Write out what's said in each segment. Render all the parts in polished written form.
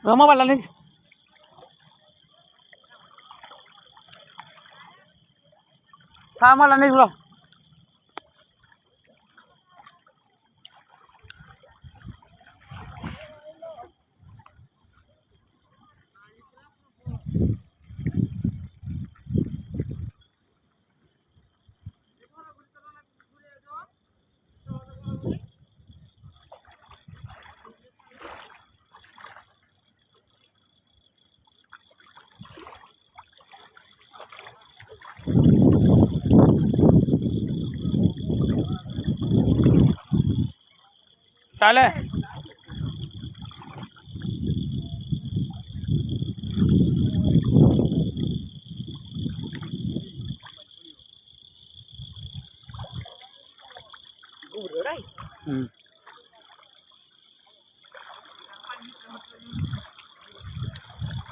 Roma bala nih. Sama lah nih bro. Sale.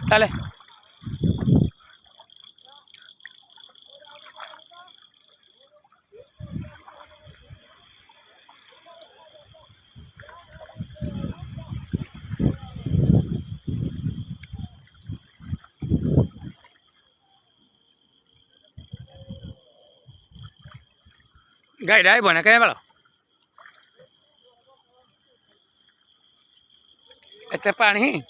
Sale. Gai đấy bọn này cái bao Este पानी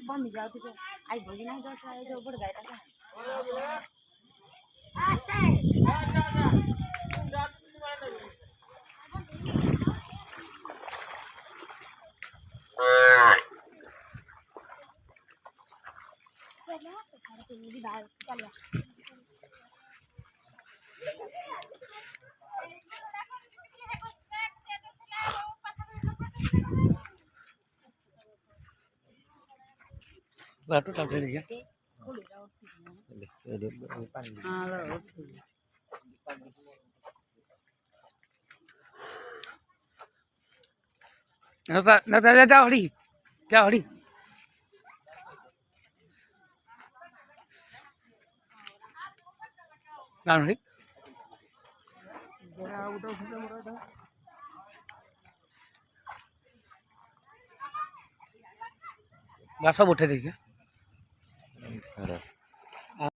बंद जाओ तो आई भोगी नहीं दस आए जो बढ़ गया था batu tak ada ya. Nata jauh di, jauh di. Jauh di. Gak usah udah deh ya.